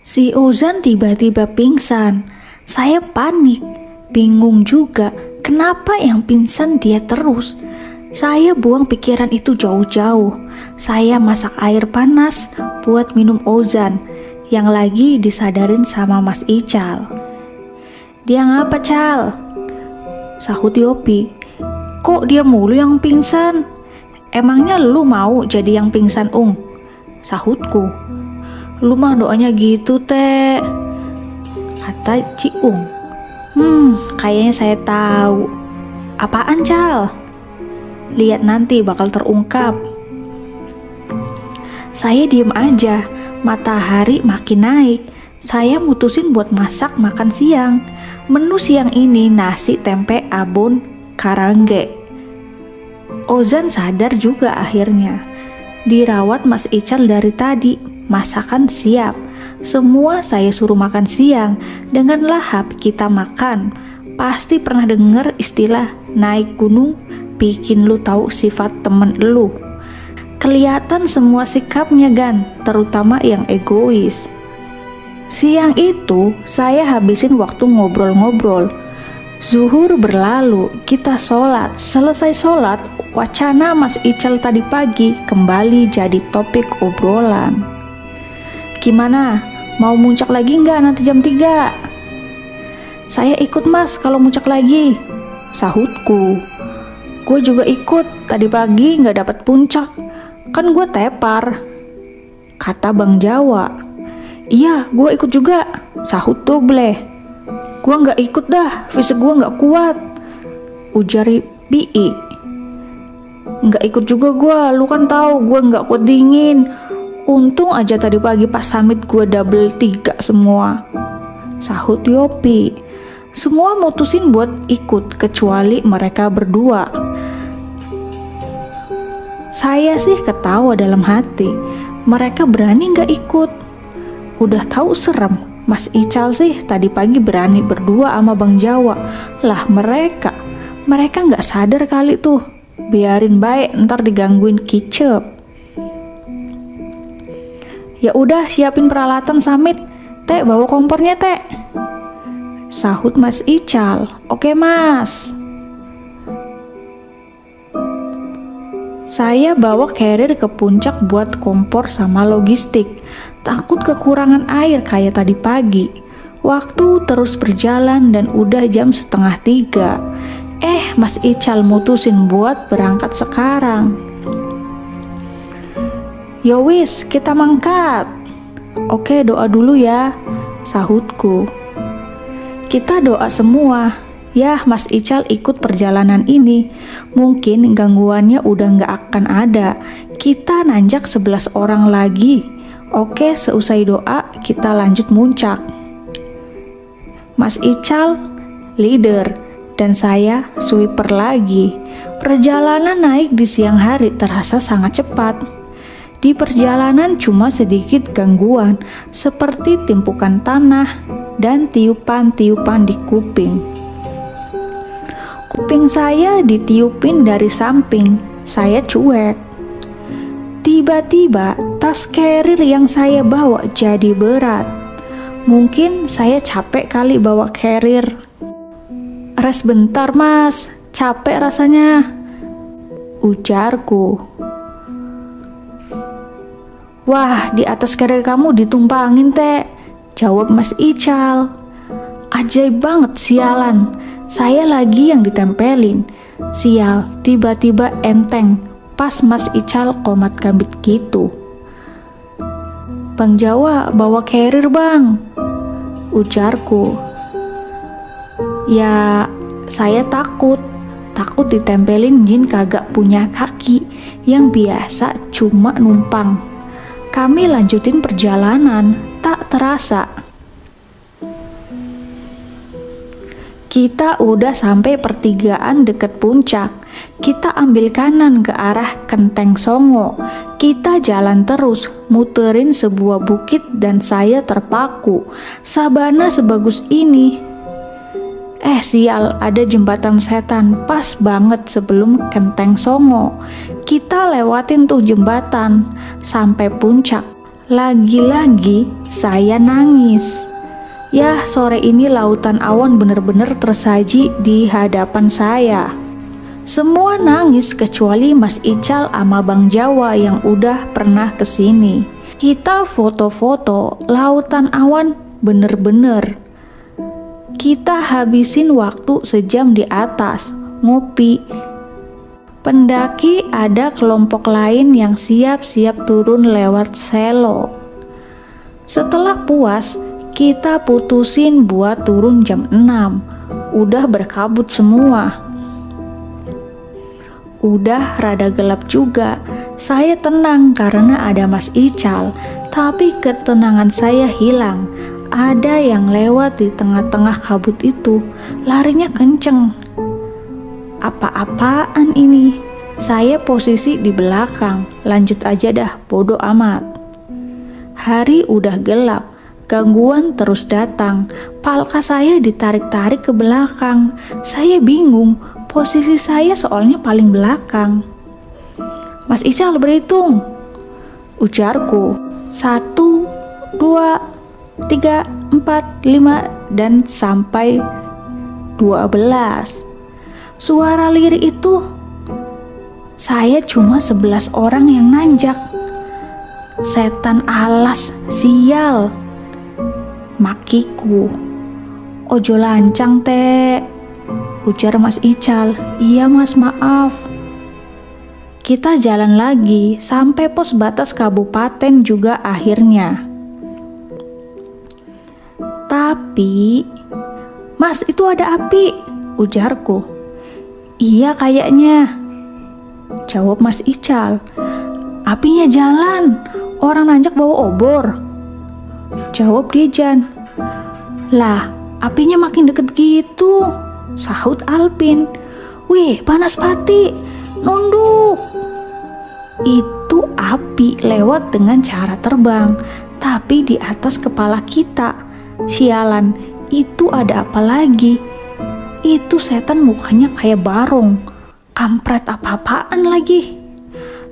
Si Ozan tiba-tiba pingsan. Saya panik, bingung juga kenapa yang pingsan dia terus. Saya buang pikiran itu jauh-jauh. Saya masak air panas buat minum Ozan yang lagi disadarin sama Mas Ical. "Dia ngapa, Cal?" sahut Yopi. "Kok dia mulu yang pingsan? Emangnya lu mau jadi yang pingsan, Ung?" sahutku. "Lu mah doanya gitu, Teh," kata Ci Ung. Kayaknya saya tahu." "Apaan, Cal?" "Lihat nanti bakal terungkap." Saya diem aja. Matahari makin naik. Saya mutusin buat masak makan siang. Menu siang ini nasi tempe abon karangge. Ozan sadar juga akhirnya. Dirawat Mas Ical dari tadi. Masakan siap. Semua saya suruh makan siang. Dengan lahap kita makan. Pasti pernah denger istilah naik gunung bikin lu tahu sifat temen lu. Kelihatan semua sikapnya, Gan, terutama yang egois. Siang itu saya habisin waktu ngobrol-ngobrol. Zuhur berlalu, kita sholat. Selesai sholat, wacana Mas Ical tadi pagi kembali jadi topik obrolan. "Gimana? Mau muncak lagi nggak nanti jam 3? "Saya ikut, Mas, kalau muncak lagi," sahutku. "Gue juga ikut, tadi pagi nggak dapat puncak. Kan gue tepar," kata Bang Jawa. "Iya, gue ikut juga," sahut Doble. "Gue nggak ikut dah, fisik gue nggak kuat," ujar Bi. "Nggak ikut juga gue, lu kan tahu gue nggak kuat dingin. Untung aja tadi pagi pas summit gue double 3 semua," sahut Yopi. Semua mutusin buat ikut kecuali mereka berdua. Saya sih ketawa dalam hati. Mereka berani nggak ikut? Udah tahu serem. Mas Ical sih tadi pagi berani berdua sama Bang Jawa. Lah mereka nggak sadar kali tuh. Biarin baik, ntar digangguin kicep. "Ya udah, siapin peralatan summit. Teh, bawa kompornya, Teh," sahut Mas Ical. "Oke, Mas." Saya bawa carrier ke puncak buat kompor sama logistik. Takut kekurangan air kayak tadi pagi. Waktu terus berjalan dan udah jam 2:30. Mas Ical mutusin buat berangkat sekarang. "Yowis, kita mangkat." "Oke, doa dulu ya," sahutku. Kita doa semua. Ya, Mas Ical ikut perjalanan ini. Mungkin gangguannya udah nggak akan ada. Kita nanjak 11 orang lagi. Oke, seusai doa kita lanjut muncak. Mas Ical leader dan saya sweeper lagi. Perjalanan naik di siang hari terasa sangat cepat. Di perjalanan cuma sedikit gangguan seperti timpukan tanah dan tiupan-tiupan di kuping. Kuping saya ditiupin dari samping. Saya cuek. Tiba-tiba tas carrier yang saya bawa jadi berat. Mungkin saya capek kali bawa carrier. "Res bentar, Mas, capek rasanya," ujarku. "Wah, di atas carrier kamu ditumpangin, Teh," jawab Mas Ical. Ajaib banget, sialan. Saya lagi yang ditempelin. Sial, tiba-tiba enteng. Pas Mas Ical komat gambit gitu. "Bang Jawa bawa carrier, Bang," ujarku. Ya, saya takut ditempelin jin kagak punya kaki yang biasa cuma numpang. Kami lanjutin perjalanan, tak terasa kita udah sampai pertigaan deket puncak. Kita ambil kanan ke arah Kenteng Songo. Kita jalan terus, muterin sebuah bukit dan saya terpaku. Sabana sebagus ini. Sial, ada jembatan setan pas banget sebelum Kenteng Songo. Kita lewatin tuh jembatan sampai puncak. Lagi-lagi saya nangis. Ya, sore ini lautan awan benar-benar tersaji di hadapan saya. Semua nangis kecuali Mas Ical sama Bang Jawa yang udah pernah kesini. Kita foto-foto lautan awan bener-bener. Kita habisin waktu sejam di atas, ngopi. Pendaki ada kelompok lain yang siap-siap turun lewat selo. Setelah puas, kita putusin buat turun jam 6. Udah berkabut semua. Udah rada gelap juga. Saya tenang karena ada Mas Ical, tapi ketenangan saya hilang. Ada yang lewat di tengah-tengah kabut itu, larinya kenceng. Apa-apaan ini? Saya posisi di belakang, lanjut aja dah, bodo amat. Hari udah gelap, gangguan terus datang. Palka saya ditarik-tarik ke belakang. Saya bingung, posisi saya soalnya paling belakang. Mas Ical berhitung, ujarku. 1, 2, 3, 4, 5, dan sampai 12. Suara lirik itu, saya cuma 11 orang yang nanjak. Setan alas, sial, makiku. Ojo lancang teh, ujar Mas Ical. Iya mas, maaf. Kita jalan lagi sampai pos batas kabupaten juga akhirnya. Tapi, Mas, itu ada api, ujarku. Iya kayaknya, jawab Mas Ical. Apinya jalan, orang nanjak bawa obor, jawab Dejan. Lah, apinya makin deket gitu, sahut Alpin. Wih, panas pati, nunduk. Itu api lewat dengan cara terbang, tapi di atas kepala kita. Sialan, itu ada apa lagi? Itu setan mukanya kayak barong. Kampret apa-apaan lagi.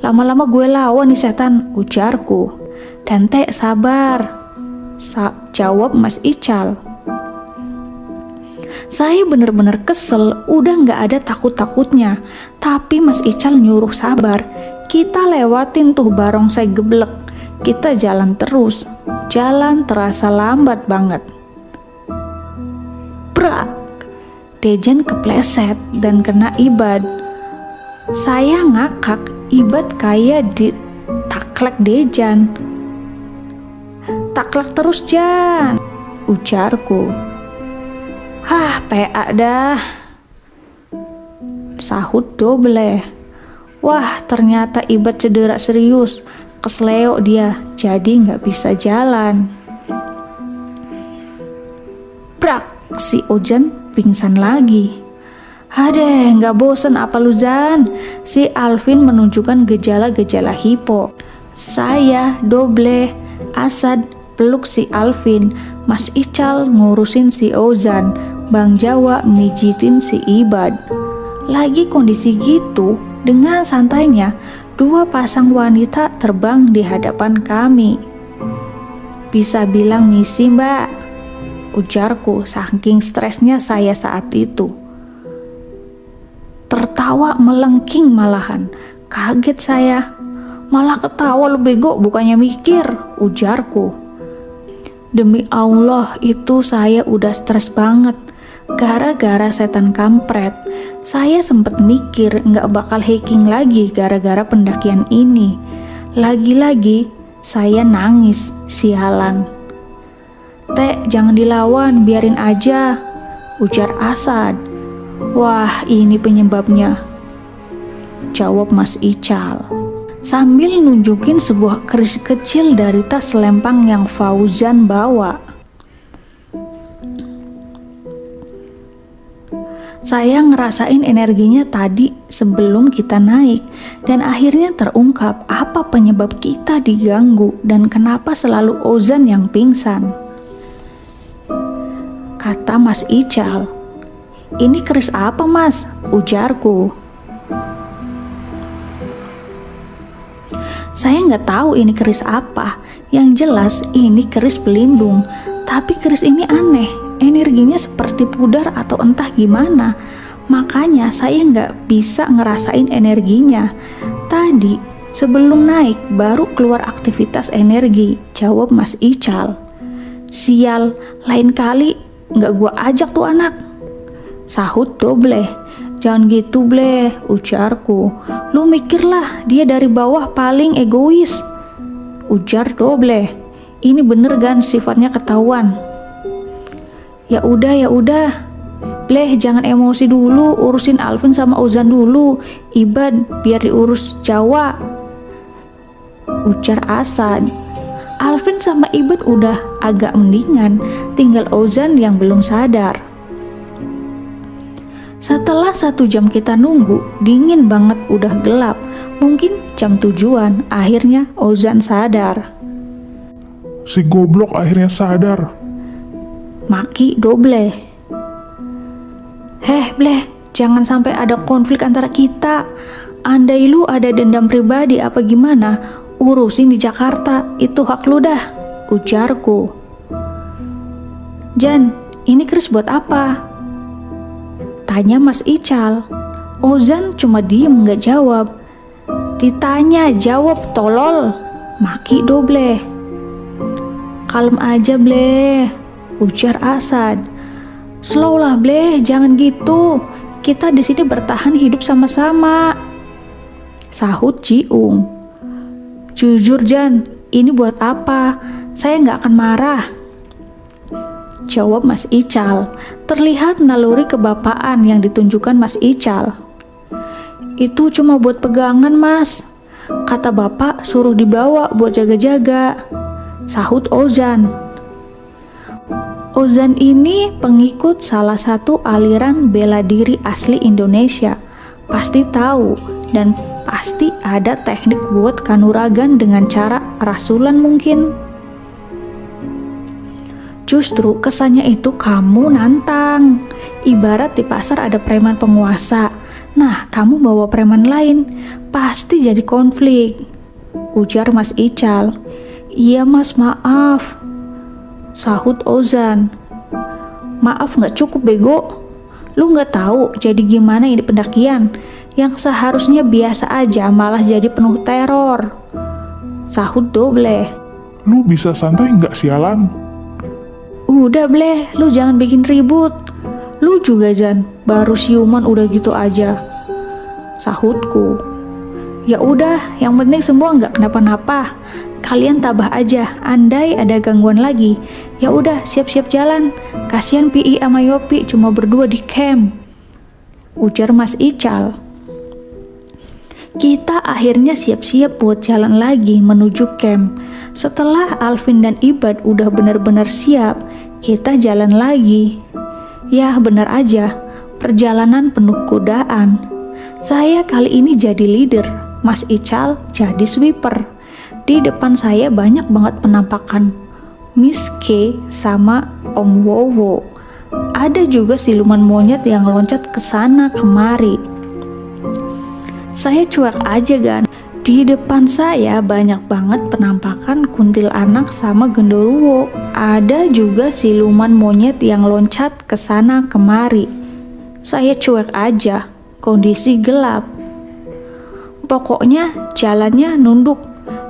Lama-lama gue lawan nih setan, ujarku. Tante sabar, jawab Mas Ical. Saya bener-bener kesel, udah gak ada takut-takutnya. Tapi Mas Ical nyuruh sabar. Kita lewatin tuh barongsai geblek. Kita jalan terus. Jalan terasa lambat banget. Brak! Dejan kepleset dan kena Ibad. Saya ngakak, Ibad kayak ditaklek Dejan. Taklek terus Jan, ujarku. Hah, PA dah, sahut Doble. Wah, ternyata Ibad cedera serius. Kesleo dia, jadi nggak bisa jalan. Brak, si Ojan pingsan lagi. Hadeh, nggak bosen apa lu Zan? Si Alvin menunjukkan gejala-gejala hipo. Saya, Doble, Asad peluk si Alvin. Mas Ical ngurusin si Ozan. Bang Jawa mijitin si Ibad. Lagi kondisi gitu, dengan santainya, 2 pasang wanita terbang di hadapan kami. Bisa bilang misi mbak, ujarku saking stresnya saya saat itu. Tertawa melengking malahan, kaget saya. Malah ketawa lu bego bukannya mikir, ujarku. Demi Allah itu saya udah stres banget. Gara-gara setan kampret, saya sempet mikir nggak bakal hiking lagi gara-gara pendakian ini. Lagi-lagi saya nangis, sialan. Teh, jangan dilawan, biarin aja, ujar Asad. Wah, ini penyebabnya, jawab Mas Ical. Sambil nunjukin sebuah keris kecil dari tas selempang yang Fauzan bawa. Saya ngerasain energinya tadi sebelum kita naik, dan akhirnya terungkap apa penyebab kita diganggu dan kenapa selalu Ozan yang pingsan. Kata Mas Ical. Ini keris apa mas? Ujarku. Saya nggak tahu ini keris apa. Yang jelas ini keris pelindung. Tapi keris ini aneh. Energinya seperti pudar atau entah gimana. Makanya saya nggak bisa ngerasain energinya. Tadi sebelum naik baru keluar aktivitas energi, jawab Mas Ical. Sial, lain kali nggak gua ajak tuh anak, sahut Dobleh. Jangan gitu Bleh, ujarku. Lu mikirlah, dia dari bawah paling egois, ujar Dobleh. Ini bener kan sifatnya ketahuan. Ya udah Bleh, jangan emosi dulu, urusin Alvin sama Ozan dulu. Ibad biar diurus Jawa, ujar Asad. Alvin sama Ibad udah agak mendingan, tinggal Ozan yang belum sadar. Setelah 1 jam kita nunggu, dingin banget, udah gelap. Mungkin jam tujuan, akhirnya Ozan sadar. Si goblok akhirnya sadar, maki Dobleh. Heh Bleh, jangan sampai ada konflik antara kita. Andai lu ada dendam pribadi apa gimana, urusin di Jakarta, itu hak lu dah, ujarku. Jan, ini keris buat apa? Tanya Mas Ical. Ozan cuma diem gak jawab. Ditanya jawab tolol, maki Dobleh. Kalem aja Bleh, ujar Asad. Slow lah Bleh, jangan gitu. Kita di sini bertahan hidup sama-sama, sahut Ciung. Jujur Jan, ini buat apa? Saya nggak akan marah, jawab Mas Ical. Terlihat naluri kebapaan yang ditunjukkan Mas Ical. Itu cuma buat pegangan Mas, kata bapak suruh dibawa buat jaga-jaga, sahut Ozan. Ozan ini pengikut salah satu aliran bela diri asli Indonesia. Pasti tahu dan pasti ada teknik buat kanuragan dengan cara rasulan mungkin. Justru kesannya itu kamu nantang. Ibarat di pasar ada preman penguasa. Nah, kamu bawa preman lain, pasti jadi konflik, ujar Mas Ical. Iya Mas, maaf, sahut Ozan. Maaf nggak cukup bego. Lu nggak tahu jadi gimana ini pendakian? Yang seharusnya biasa aja malah jadi penuh teror, sahut Dobleh. Lu bisa santai nggak sialan? Udah Bleh, lu jangan bikin ribut. Lu juga Jan, baru siuman udah gitu aja, sahutku. Ya udah, yang penting semua nggak kenapa-napa. Kalian tabah aja, andai ada gangguan lagi. Ya udah, siap-siap jalan. Kasihan Pi sama Yopi cuma berdua di camp, ujar Mas Ical. Kita akhirnya siap-siap buat jalan lagi menuju camp. Setelah Alvin dan Ibad udah benar-benar siap, kita jalan lagi. Ya benar aja, perjalanan penuh godaan. Saya kali ini jadi leader, Mas Ical jadi sweeper. Di depan saya banyak banget penampakan Miss K sama Om Wowo. Ada juga siluman monyet yang loncat ke sana kemari. Saya cuek aja kan. Di depan saya banyak banget penampakan kuntilanak sama genderuwo. Ada juga siluman monyet yang loncat ke sana kemari. Saya cuek aja. Kondisi gelap. Pokoknya jalannya nunduk.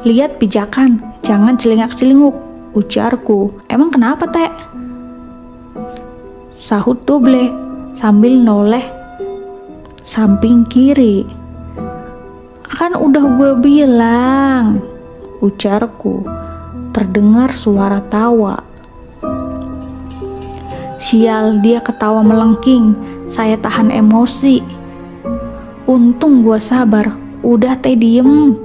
Lihat pijakan, jangan celingak-celinguk, ujarku. Emang kenapa, Teh? Sahut Dobleh sambil noleh samping kiri. Kan udah gue bilang, ujarku. Terdengar suara tawa. Sial, dia ketawa melengking. Saya tahan emosi. Untung gue sabar. Udah Teh diem.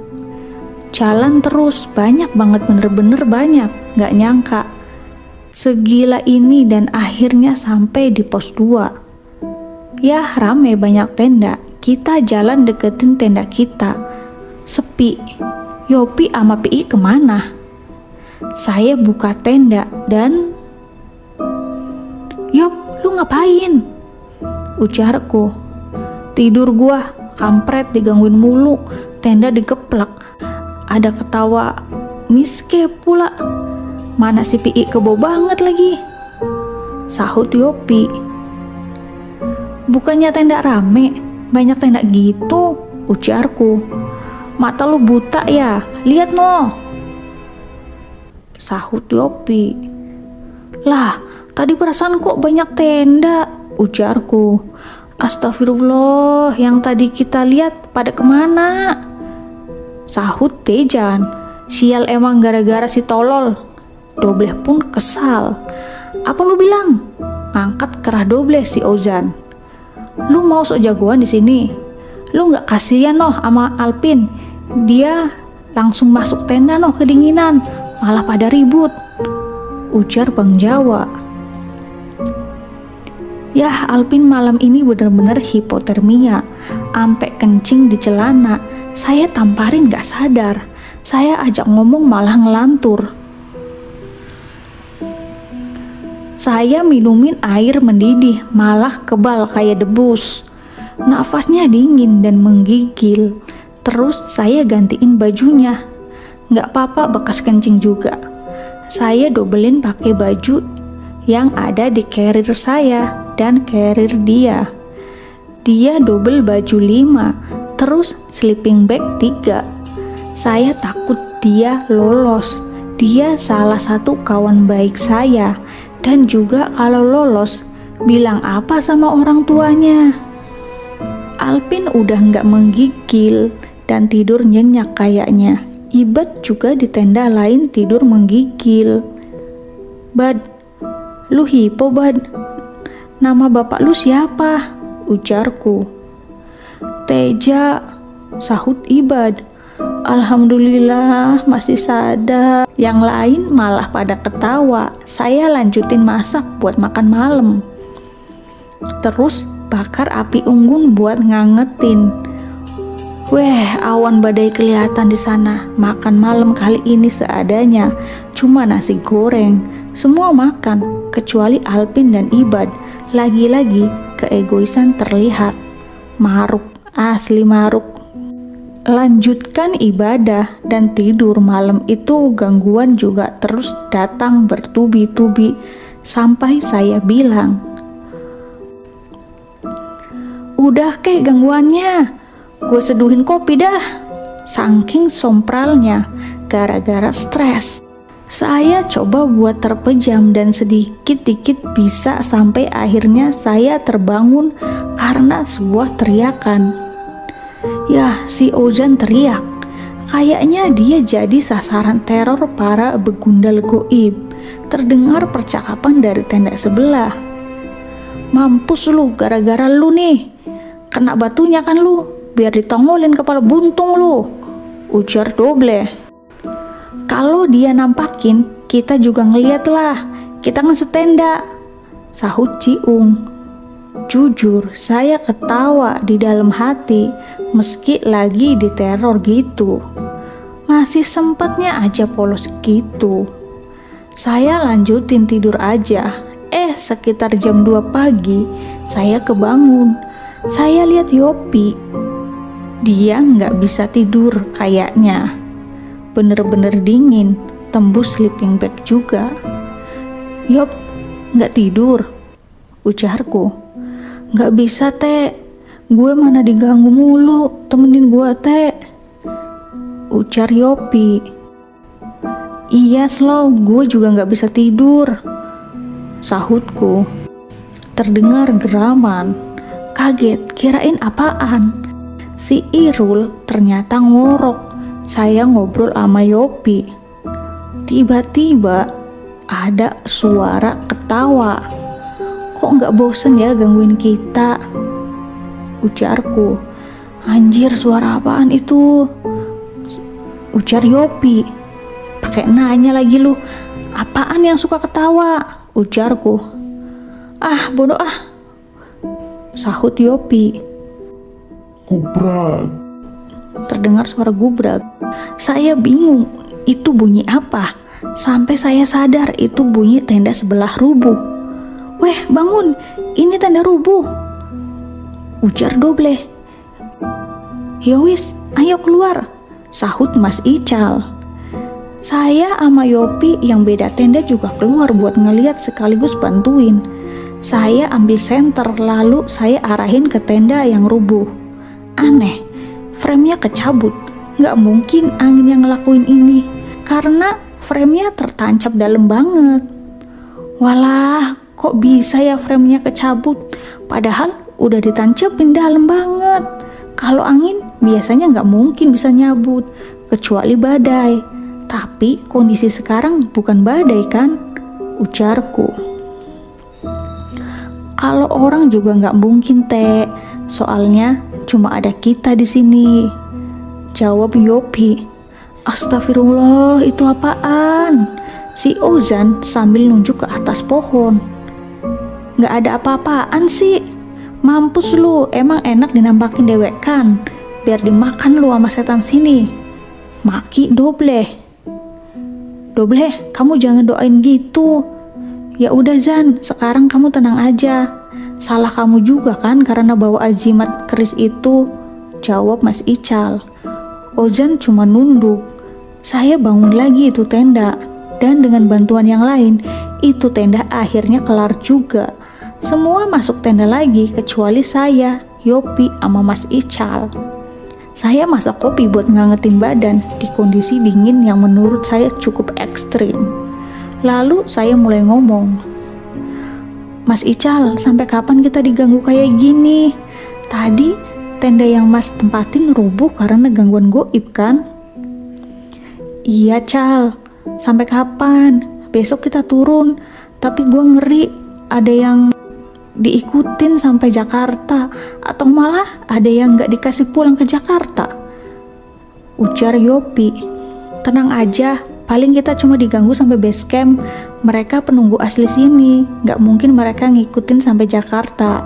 Jalan terus, banyak banget, bener-bener banyak, gak nyangka segila ini dan akhirnya sampai di pos 2. Ya rame, banyak tenda. Kita jalan deketin tenda kita, sepi. Yopi sama Pi kemana? Saya buka tenda dan Yop, lu ngapain? Ujarku. Tidur gua, kampret digangguin mulu, tenda digeplak. ada ketawa Miske pula. Mana si Pi kebo banget lagi, sahut Yopi. Bukannya tenda rame, banyak tenda gitu, ujarku. Mata lu buta ya, lihat no, sahut Yopi. Lah, tadi perasaan kok banyak tenda, ujarku. Astagfirullah, yang tadi kita lihat pada kemana? Sahut Tejan. Sial emang gara-gara si tolol. Dobleh pun kesal. Apa lu bilang? Angkat kerah Dobleh si Ozan. Lu mau sok jagoan di sini? Lu nggak kasihan noh sama Alpin? Dia langsung masuk tenda noh kedinginan, malah pada ribut, ujar Bang Jawa. Yah, Alpin malam ini bener-bener hipotermia, ampe kencing di celana. Saya tamparin gak sadar, saya ajak ngomong malah ngelantur. Saya minumin air mendidih, malah kebal kayak debus. Nafasnya dingin dan menggigil. Terus saya gantiin bajunya. Gak apa-apa bekas kencing juga. Saya dobelin pakai baju yang ada di carrier saya dan carrier dia. Dia double baju 5, terus sleeping bag 3. Saya takut dia lolos. Dia salah satu kawan baik saya, dan juga kalau lolos bilang apa sama orang tuanya. Alpin udah nggak menggigil dan tidur nyenyak kayaknya. Ibad juga di tenda lain tidur menggigil. Bad, lu hipo Bad. Nama bapak lu siapa? Ujarku. Teja, sahut Ibad. Alhamdulillah masih sadar. Yang lain malah pada ketawa. Saya lanjutin masak buat makan malam. Terus bakar api unggun buat ngangetin. Weh, awan badai kelihatan di sana. Makan malam kali ini seadanya. Cuma nasi goreng. Semua makan, kecuali Alpin dan Ibad. Lagi-lagi keegoisan terlihat. Maruk, asli maruk. Lanjutkan ibadah dan tidur malam itu gangguan juga terus datang bertubi-tubi. Sampai saya bilang, udah kek gangguannya, gue seduhin kopi dah. Saking sompralnya, gara-gara stres. Saya coba buat terpejam dan sedikit-dikit bisa sampai akhirnya saya terbangun karena sebuah teriakan. Yah, si Ozan teriak. Kayaknya dia jadi sasaran teror para begundal goib. Terdengar percakapan dari tenda sebelah. Mampus lu, gara-gara lu nih. Kena batunya kan lu, biar ditongolin kepala buntung lu, ujar Dobleh. Kalau dia nampakin, kita juga ngeliat lah. Kita kan setenda, sahut Ciung. Jujur, saya ketawa di dalam hati, meski lagi diteror gitu. Masih sempatnya aja polos gitu. Saya lanjutin tidur aja. Sekitar jam 2 pagi, saya kebangun. Saya lihat Yopi. Dia nggak bisa tidur kayaknya. Bener-bener dingin, tembus sleeping bag juga. Yop, nggak tidur, ujarku. Nggak bisa teh, gue mana diganggu mulu, temenin gue teh, ujar Yopi. Iya slow, gue juga nggak bisa tidur, sahutku. Terdengar geraman. Kaget, kirain apaan. Si Irul ternyata ngorok. Saya ngobrol sama Yopi. Tiba-tiba ada suara ketawa. Kok nggak bosen ya gangguin kita, ujarku. Anjir, suara apaan itu, ujar Yopi. Pakai nanya lagi lu, apaan yang suka ketawa, ujarku. Ah, bodoh ah, sahut Yopi. Gubrak. Terdengar suara gubrak. Saya bingung, itu bunyi apa? Sampai saya sadar itu bunyi tenda sebelah rubuh. Weh, bangun, ini tenda rubuh, ujar Dobleh. Yowis, ayo keluar, sahut Mas Ical. Saya sama Yopi yang beda tenda juga keluar buat ngeliat sekaligus bantuin. Saya ambil senter lalu saya arahin ke tenda yang rubuh. Aneh, framenya kecabut. Nggak mungkin angin yang ngelakuin ini, karena framenya tertancap dalam banget. Walah, kok bisa ya framenya kecabut? Padahal udah ditancapin dalam banget. Kalau angin biasanya nggak mungkin bisa nyabut, kecuali badai. Tapi kondisi sekarang bukan badai kan? Ujarku. Kalau orang juga nggak mungkin, Teh. Soalnya cuma ada kita di sini. Jawab Yopi. Astagfirullah, itu apaan? Si Ozan sambil nunjuk ke atas pohon. Nggak ada apa-apaan sih. Mampus lu, emang enak dinampakin dewek kan? Biar dimakan lu sama setan sini. Maki Dobleh. Dobleh, kamu jangan doain gitu. Ya udah Zan, sekarang kamu tenang aja. Salah kamu juga kan karena bawa ajimat keris itu. Jawab Mas Ical. Ozan cuma nunduk. Saya bangun lagi itu tenda. Dan dengan bantuan yang lain, itu tenda akhirnya kelar juga. Semua masuk tenda lagi kecuali saya, Yopi, sama Mas Ical. Saya masak kopi buat ngangetin badan di kondisi dingin yang menurut saya cukup ekstrim. Lalu saya mulai ngomong. Mas Ical, sampai kapan kita diganggu kayak gini? Tadi tenda yang Mas tempatin rubuh karena gangguan goib kan? Iya Cal, sampai kapan? Besok kita turun, tapi gue ngeri ada yang diikutin sampai Jakarta, atau malah ada yang gak dikasih pulang ke Jakarta. Ujar Yopi. Tenang aja, paling kita cuma diganggu sampai base camp. Mereka penunggu asli sini, gak mungkin mereka ngikutin sampai Jakarta.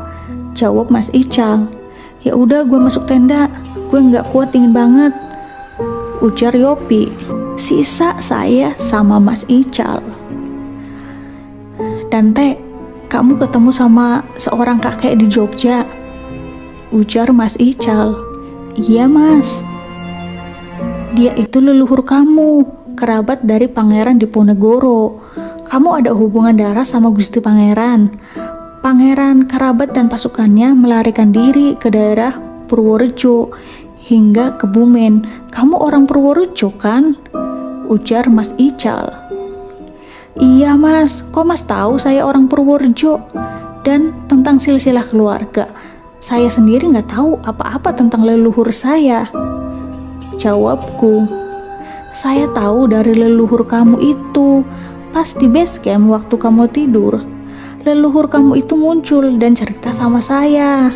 Jawab Mas Ical. Ya udah, gue masuk tenda, gue gak kuat, dingin banget. Ujar Yopi. Sisa saya sama Mas Ical. Dan Teh, kamu ketemu sama seorang kakek di Jogja. Ujar Mas Ical. Iya Mas. Dia itu leluhur kamu, kerabat dari Pangeran Diponegoro. Kamu ada hubungan darah sama Gusti Pangeran. Pangeran, kerabat dan pasukannya melarikan diri ke daerah Purworejo hingga Kebumen. Kamu orang Purworejo kan? Ujar Mas Ical. Iya Mas, kok Mas tahu saya orang Purworejo? Dan tentang silsilah keluarga, saya sendiri nggak tahu apa-apa tentang leluhur saya. Jawabku. Saya tahu dari leluhur kamu itu. Pas di base camp waktu kamu tidur, leluhur kamu itu muncul dan cerita sama saya.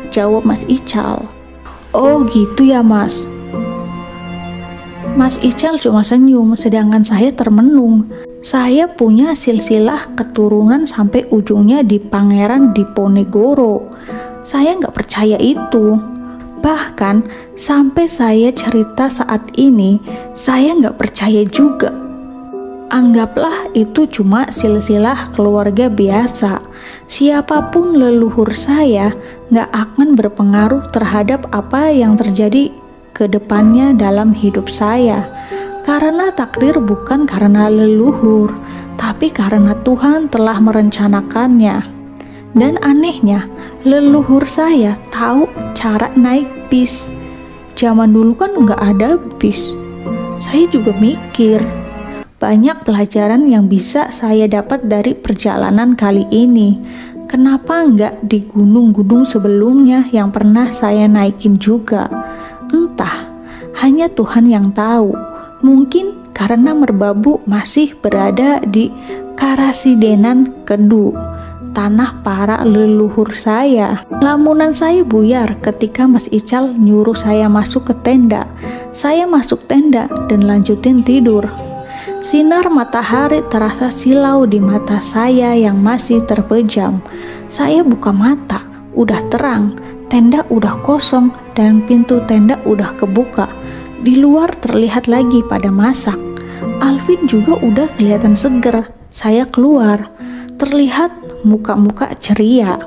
Jawab Mas Ical. Oh gitu ya Mas. Mas Ical cuma senyum, sedangkan saya termenung. Saya punya silsilah keturunan sampai ujungnya di Pangeran Diponegoro. Saya nggak percaya itu. Bahkan sampai saya cerita saat ini, saya nggak percaya juga. Anggaplah itu cuma silsilah keluarga biasa. Siapapun leluhur saya nggak akan berpengaruh terhadap apa yang terjadi ke depannya dalam hidup saya, karena takdir bukan karena leluhur, tapi karena Tuhan telah merencanakannya. Dan anehnya, leluhur saya tahu cara naik bis. Zaman dulu kan nggak ada bis. Saya juga mikir, banyak pelajaran yang bisa saya dapat dari perjalanan kali ini. Kenapa nggak di gunung-gunung sebelumnya yang pernah saya naikin juga? Entah, hanya Tuhan yang tahu. Mungkin karena merbabu masih berada di Karasidenan Kedu, tanah para leluhur saya. Lamunan saya buyar ketika Mas Ical nyuruh saya masuk ke tenda. Saya masuk tenda dan lanjutin tidur. Sinar matahari terasa silau di mata saya yang masih terpejam. Saya buka mata, udah terang. Tenda udah kosong dan pintu tenda udah kebuka. Di luar terlihat lagi pada masak. Alvin juga udah kelihatan seger. Saya keluar. Terlihat muka-muka ceria.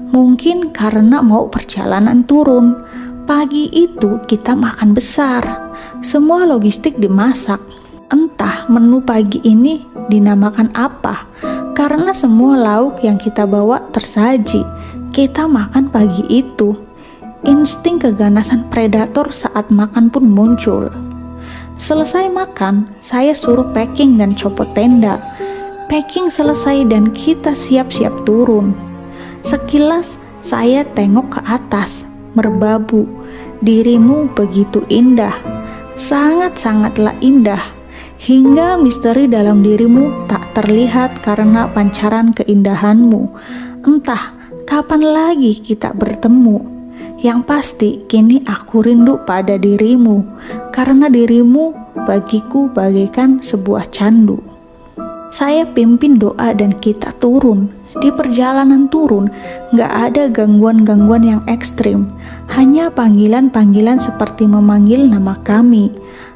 Mungkin karena mau perjalanan turun. Pagi itu kita makan besar. Semua logistik dimasak. Entah menu pagi ini dinamakan apa, karena semua lauk yang kita bawa tersaji. Kita makan pagi itu. Insting keganasan predator saat makan pun muncul. Selesai makan, saya suruh packing dan copot tenda. Packing selesai dan kita siap-siap turun. Sekilas saya tengok ke atas, merbabu. Dirimu begitu indah, sangat-sangatlah indah, hingga misteri dalam dirimu tak terlihat karena pancaran keindahanmu. Entah kapan lagi kita bertemu. Yang pasti kini aku rindu pada dirimu, karena dirimu bagiku bagaikan sebuah candu. Saya pimpin doa dan kita turun. Di perjalanan turun, gak ada gangguan-gangguan yang ekstrim. Hanya panggilan-panggilan seperti memanggil nama kami.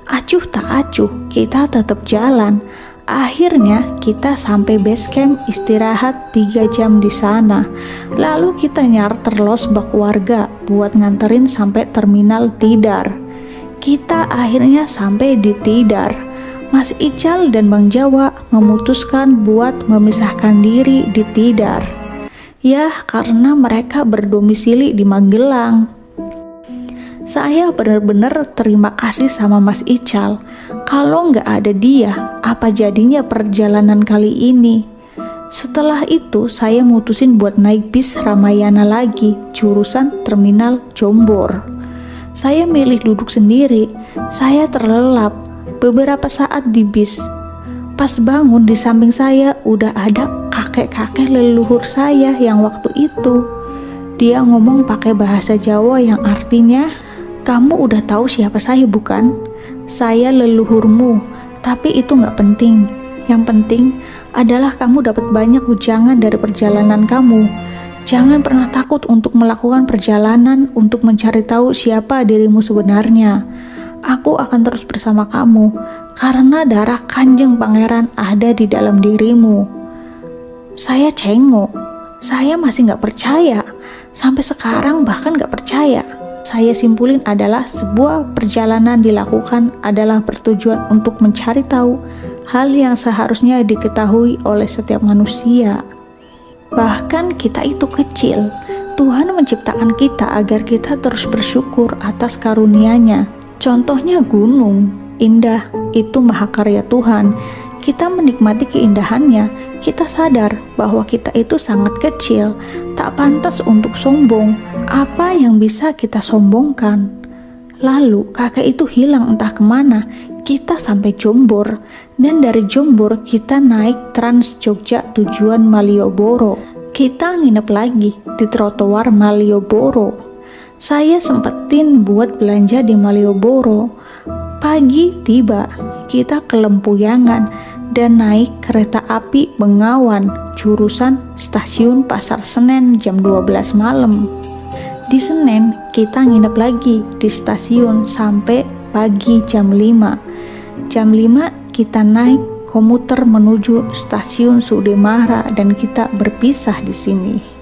Acuh tak acuh, kita tetap jalan. Akhirnya kita sampai base camp, istirahat 3 jam di sana. Lalu kita nyarter losbak warga buat nganterin sampai terminal Tidar. Kita akhirnya sampai di Tidar. Mas Ical dan Bang Jawa memutuskan buat memisahkan diri di Tidar. Ya, karena mereka berdomisili di Magelang. Saya benar-benar terima kasih sama Mas Ical. Kalau nggak ada dia, apa jadinya perjalanan kali ini? Setelah itu, saya mutusin buat naik bis Ramayana lagi, jurusan Terminal Jombor. Saya milih duduk sendiri. Saya terlelap beberapa saat di bis. Pas bangun, di samping saya udah ada kakek-kakek leluhur saya yang waktu itu. Dia ngomong pakai bahasa Jawa yang artinya, "Kamu udah tahu siapa saya bukan? Saya leluhurmu, tapi itu gak penting. Yang penting adalah kamu dapat banyak ujangan dari perjalanan kamu. Jangan pernah takut untuk melakukan perjalanan untuk mencari tahu siapa dirimu sebenarnya. Aku akan terus bersama kamu, karena darah Kanjeng Pangeran ada di dalam dirimu." Saya cengok. Saya masih gak percaya. Sampai sekarang bahkan gak percaya. Saya simpulin adalah sebuah perjalanan dilakukan adalah bertujuan untuk mencari tahu hal yang seharusnya diketahui oleh setiap manusia. Bahkan kita itu kecil. Tuhan menciptakan kita agar kita terus bersyukur atas karunia-Nya. Contohnya gunung, indah, itu mahakarya Tuhan. Kita menikmati keindahannya, kita sadar bahwa kita itu sangat kecil, tak pantas untuk sombong. Apa yang bisa kita sombongkan? Lalu kakek itu hilang entah kemana. Kita sampai Jombor, dan dari Jombor kita naik Trans Jogja tujuan Malioboro. Kita nginep lagi di trotoar Malioboro. Saya sempetin buat belanja di Malioboro. Pagi tiba, kita ke Lempuyangan dan naik kereta api Bengawan, jurusan stasiun Pasar Senen jam 12 malam. Di Senen, kita nginep lagi di stasiun sampai pagi jam 5. Jam 5 kita naik komuter menuju stasiun Sudimara dan kita berpisah di sini.